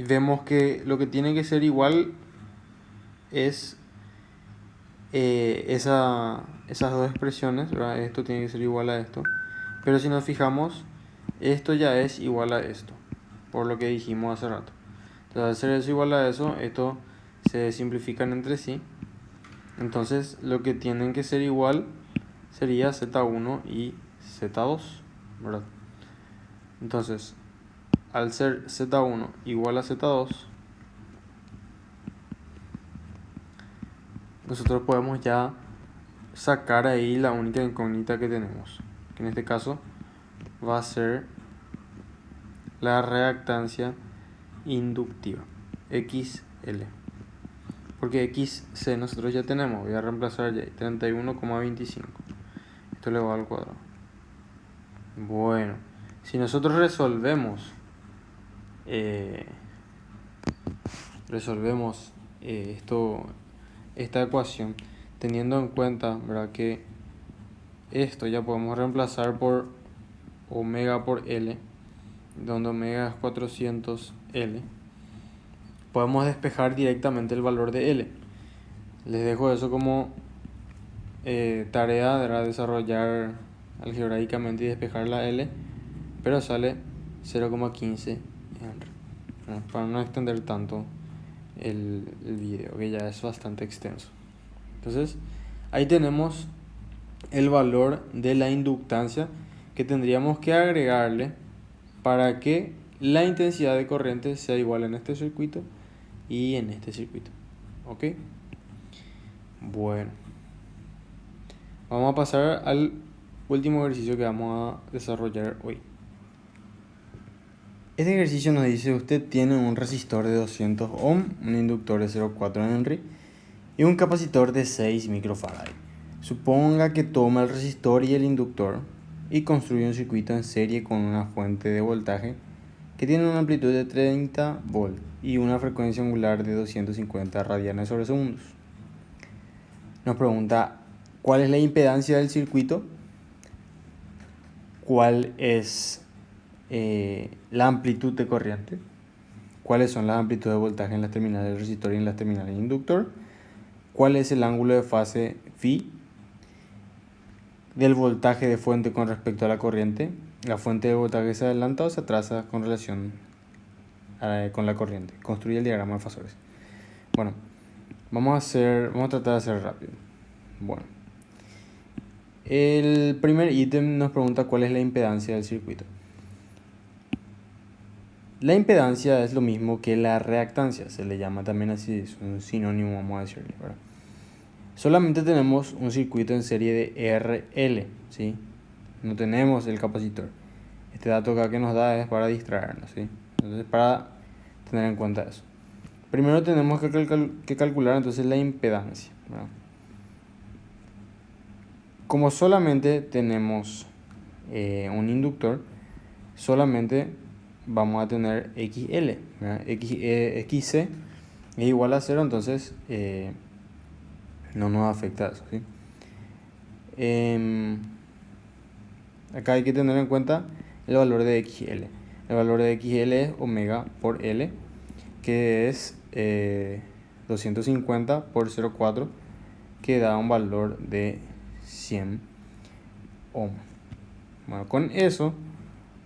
vemos que lo que tiene que ser igual es esas dos expresiones, ¿verdad? Esto tiene que ser igual a esto, pero si nos fijamos, esto ya es igual a esto, por lo que dijimos hace rato. Entonces, al ser eso igual a eso, esto se simplifican entre sí. Entonces lo que tienen que ser igual sería Z1 y Z2, ¿verdad? Entonces, al ser Z1 igual a Z2, nosotros podemos ya sacar ahí la única incógnita que tenemos, que en este caso va a ser la reactancia inductiva, XL. Porque XC nosotros ya tenemos, voy a reemplazar ya 31,25. Esto elevado al cuadrado. Bueno, si nosotros resolvemos esta ecuación, teniendo en cuenta, ¿verdad?, que esto ya podemos reemplazar por omega por L, donde omega es 400L, podemos despejar directamente el valor de L. Les dejo eso como tarea de desarrollar algebraicamente y despejar la L, pero sale 0,15 Henry. Bueno, para no extender tanto el video, que ya es bastante extenso. Entonces, ahí tenemos el valor de la inductancia que tendríamos que agregarle para que la intensidad de corriente sea igual en este circuito y en este circuito. ¿Ok? Bueno, vamos a pasar al último ejercicio que vamos a desarrollar hoy. Este ejercicio nos dice: usted tiene un resistor de 200 ohm, un inductor de 0,4 Henry y un capacitor de 6 microfarad. Suponga que toma el resistor y el inductor y construye un circuito en serie con una fuente de voltaje que tiene una amplitud de 30 volt y una frecuencia angular de 250 radianes sobre segundos. Nos pregunta cuál es la impedancia del circuito, cuál es la amplitud de corriente, cuáles son las amplitudes de voltaje en las terminales del resistor y en las terminales del inductor, cuál es el ángulo de fase phi del voltaje de fuente con respecto a la corriente. La fuente de voltaje se adelanta o se atrasa con relación con la corriente. Construye el diagrama de fasores. Bueno, vamos a tratar de hacer rápido. Bueno, el primer ítem nos pregunta cuál es la impedancia del circuito. La impedancia es lo mismo que la reactancia, se le llama también así, es un sinónimo, vamos a decirle, ¿verdad? Solamente tenemos un circuito en serie de RL, ¿sí? No tenemos el capacitor. Este dato acá que nos da es para distraernos, ¿sí? Entonces, para tener en cuenta eso. Primero tenemos que calcular entonces la impedancia, ¿verdad? Como solamente tenemos un inductor, solamente vamos a tener XL, ¿verdad? XC es igual a 0, entonces no nos afecta eso, ¿sí? Acá hay que tener en cuenta el valor de XL. El valor de XL es omega por L, que es 250 por 0,4, que da un valor de 100 ohm. Bueno, con eso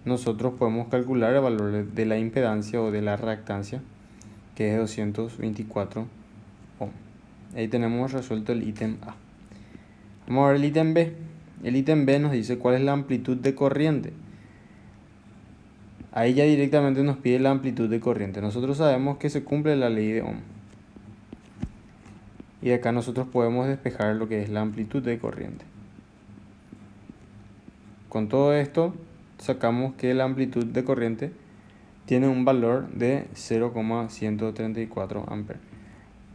nosotros podemos calcular el valor de la impedancia o de la reactancia, que es 224 ohm. Ahí tenemos resuelto el ítem A. Vamos a ver el ítem B. El ítem B nos dice cuál es la amplitud de corriente. Ahí ya directamente nos pide la amplitud de corriente. Nosotros sabemos que se cumple la ley de Ohm. Y de acá nosotros podemos despejar lo que es la amplitud de corriente. Con todo esto sacamos que la amplitud de corriente tiene un valor de 0,134 amperes.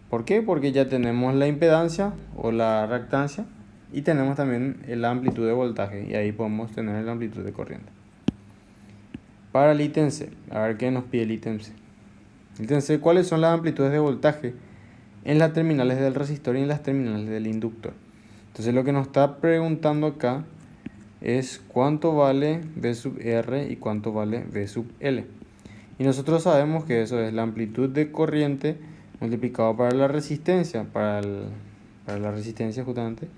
¿Por qué? Porque ya tenemos la impedancia o la reactancia y tenemos también la amplitud de voltaje, y ahí podemos tener la amplitud de corriente. Para el ítem C, a ver qué nos pide el ítem C. El ítem C, ¿cuáles son las amplitudes de voltaje en las terminales del resistor y en las terminales del inductor? Entonces lo que nos está preguntando acá es cuánto vale V sub R y cuánto vale V sub L. Y nosotros sabemos que eso es la amplitud de corriente multiplicado para la resistencia, para la resistencia justamente.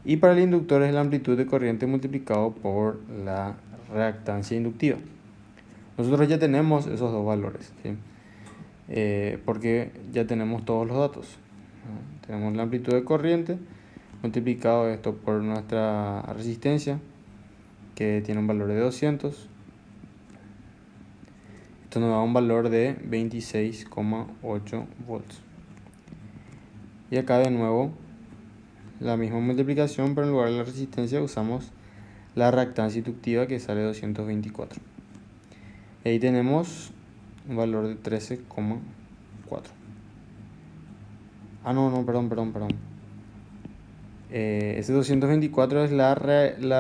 Y para el inductor es la amplitud de corriente multiplicado por la reactancia inductiva. Nosotros ya tenemos esos dos valores, ¿sí? Porque ya tenemos todos los datos, ¿no? Tenemos la amplitud de corriente multiplicado esto por nuestra resistencia, que tiene un valor de 200. Esto nos da un valor de 26,8 volts. Y acá de nuevo la misma multiplicación, pero en lugar de la resistencia usamos la reactancia inductiva, que sale 224. Ahí tenemos un valor de 13,4. Perdón. Ese 224 es la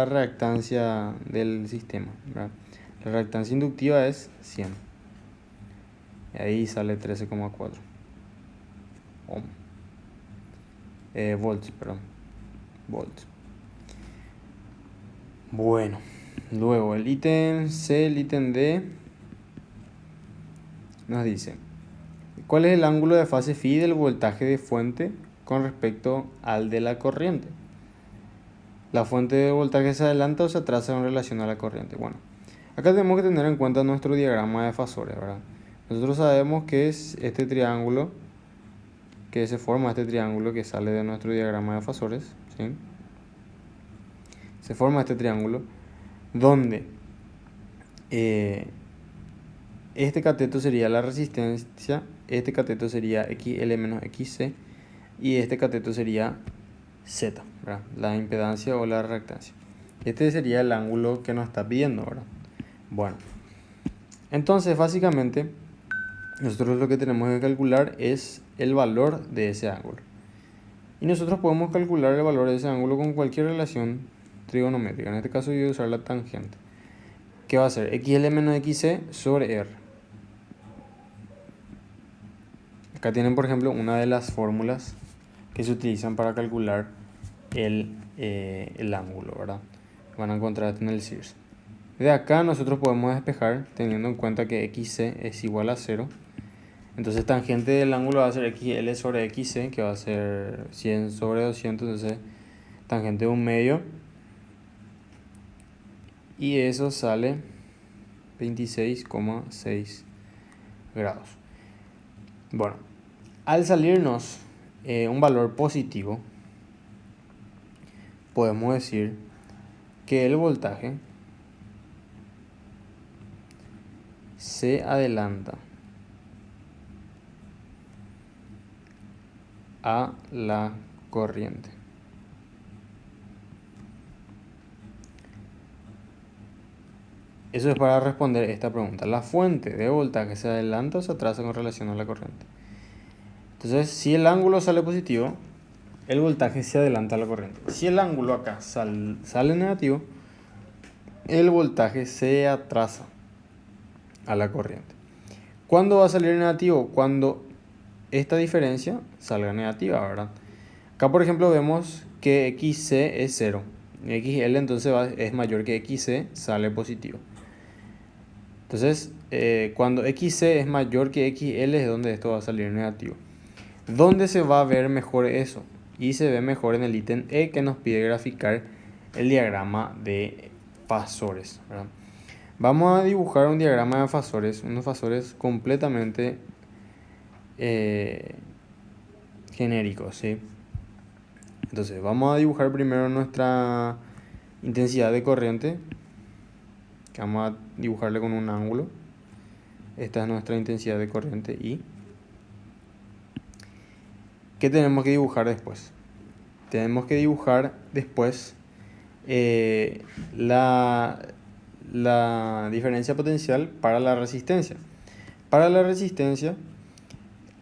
reactancia del sistema, ¿verdad? La reactancia inductiva es 100. Y ahí sale 13,4 ohm. Volts. Bueno, luego el ítem C, el ítem D nos dice cuál es el ángulo de fase phi del voltaje de fuente con respecto al de la corriente. La fuente de voltaje se adelanta o se atrasa en relación a la corriente. Bueno, acá tenemos que tener en cuenta nuestro diagrama de fasores, ¿verdad? Nosotros sabemos que es este triángulo, que se forma este triángulo que sale de nuestro diagrama de fasores, ¿sí? Se forma este triángulo donde este cateto sería la resistencia, este cateto sería XL menos XC y este cateto sería Z, ¿verdad? La impedancia o la reactancia. Este sería el ángulo que nos está pidiendo, ¿verdad? Bueno, entonces básicamente nosotros lo que tenemos que calcular es el valor de ese ángulo. Y nosotros podemos calcular el valor de ese ángulo con cualquier relación trigonométrica. En este caso yo voy a usar la tangente, que va a ser XL menos XC sobre R. Acá tienen, por ejemplo, una de las fórmulas que se utilizan para calcular el ángulo, ¿verdad? Van a encontrar en el CIRS. De acá nosotros podemos despejar teniendo en cuenta que XC es igual a 0. Entonces tangente del ángulo va a ser XL sobre XC, que va a ser 100 sobre 200, entonces tangente de un medio. Y eso sale 26,6 grados. Bueno, al salirnos un valor positivo, podemos decir que el voltaje se adelanta a la corriente. Eso es para responder esta pregunta. ¿La fuente de voltaje se adelanta o se atrasa con relación a la corriente? Entonces, si el ángulo sale positivo, el voltaje se adelanta a la corriente. Si el ángulo acá sale negativo, el voltaje se atrasa a la corriente. ¿Cuándo va a salir negativo? Cuando esta diferencia salga negativa, ¿verdad? Acá, por ejemplo, vemos que xc es 0. XL entonces es mayor que xc, sale positivo. Entonces, cuando xc es mayor que xl es donde esto va a salir negativo. ¿Dónde se va a ver mejor eso? Y se ve mejor en el ítem E, que nos pide graficar el diagrama de fasores, ¿verdad? Vamos a dibujar un diagrama de fasores, unos fasores completamente genéricos, ¿sí? Entonces, vamos a dibujar primero nuestra intensidad de corriente, que vamos a dibujarle con un ángulo. Esta es nuestra intensidad de corriente I. ¿Qué tenemos que dibujar después? Tenemos que dibujar después la diferencia potencial para la resistencia. Para la resistencia,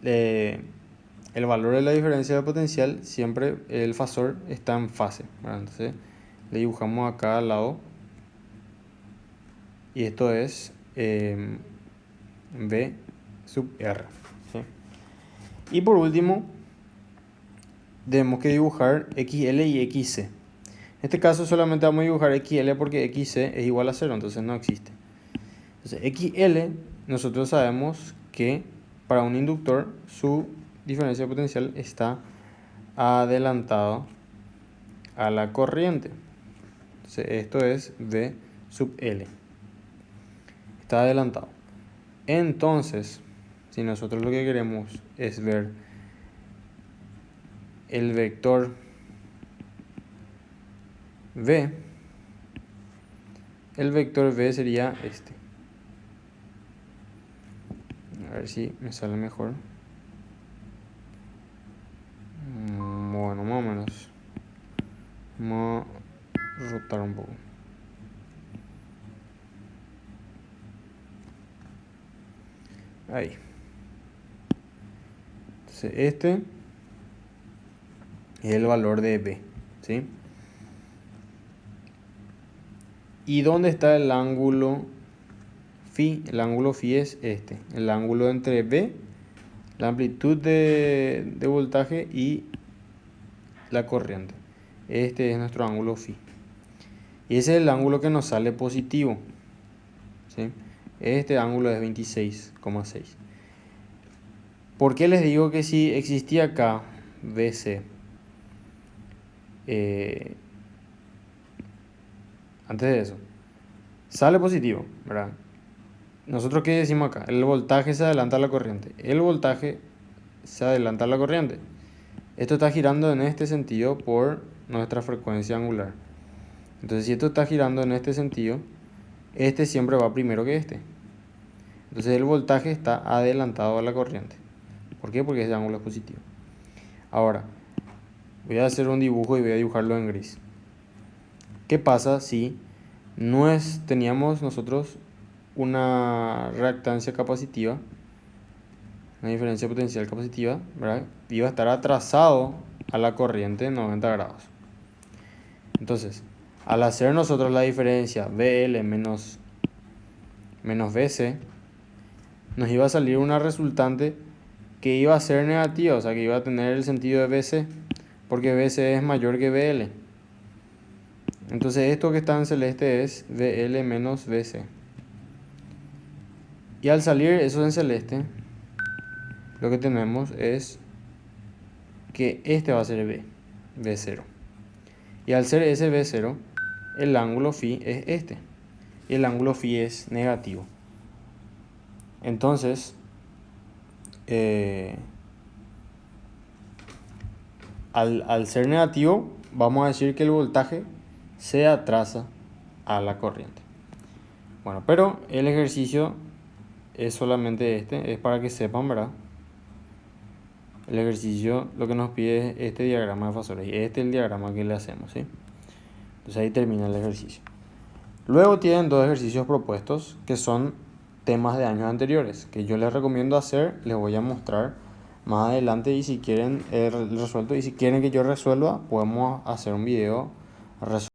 el valor de la diferencia de potencial, siempre el fasor está en fase, ¿verdad? Entonces le dibujamos acá al lado, y esto es V sub R, ¿sí? Y por último, tenemos que dibujar XL y XC. En este caso solamente vamos a dibujar XL porque XC es igual a 0, entonces no existe. Entonces XL, nosotros sabemos que para un inductor su diferencia de potencial está adelantado a la corriente. Entonces esto es V sub L. Está adelantado. Entonces, si nosotros lo que queremos es ver el vector V, el vector V sería este. A ver si me sale mejor. Bueno, más o menos. Vamos a rotar un poco. Ahí. Entonces este es el valor de B, ¿sí? ¿Y dónde está el ángulo phi? El ángulo phi es este, el ángulo entre B, la amplitud de voltaje, y la corriente. Este es nuestro ángulo phi. Y ese es el ángulo que nos sale positivo, ¿sí? Este ángulo es 26,6. ¿Por qué les digo que si existía acá BC? Antes de eso, sale positivo, ¿verdad? Nosotros, ¿qué decimos acá? El voltaje se adelanta a la corriente. El voltaje se adelanta a la corriente. Esto está girando en este sentido por nuestra frecuencia angular. Entonces, si esto está girando en este sentido, este siempre va primero que este. Entonces, el voltaje está adelantado a la corriente. ¿Por qué? Porque ese ángulo es positivo. Ahora, voy a hacer un dibujo y voy a dibujarlo en gris. ¿Qué pasa si teníamos nosotros una reactancia capacitiva, una diferencia potencial capacitiva, ¿verdad? Iba a estar atrasado a la corriente en 90 grados. Entonces, al hacer nosotros la diferencia VL menos VC, nos iba a salir una resultante que iba a ser negativa, o sea que iba a tener el sentido de VC, porque VC es mayor que VL. Entonces esto que está en celeste es VL menos VC. Y al salir eso en celeste, lo que tenemos es que este va a ser V0. Y al ser ese V0, el ángulo phi es este. Y el ángulo phi es negativo. Entonces, al ser negativo, vamos a decir que el voltaje se atrasa a la corriente. Bueno, pero el ejercicio es solamente este, es para que sepan, ¿verdad? El ejercicio lo que nos pide es este diagrama de fasores, y este es el diagrama que le hacemos, ¿sí? Entonces ahí termina el ejercicio. Luego tienen dos ejercicios propuestos que son temas de años anteriores, que yo les recomiendo hacer, les voy a mostrar más adelante, y si quieren resuelto, y si quieren que yo resuelva, podemos hacer un video resuelto.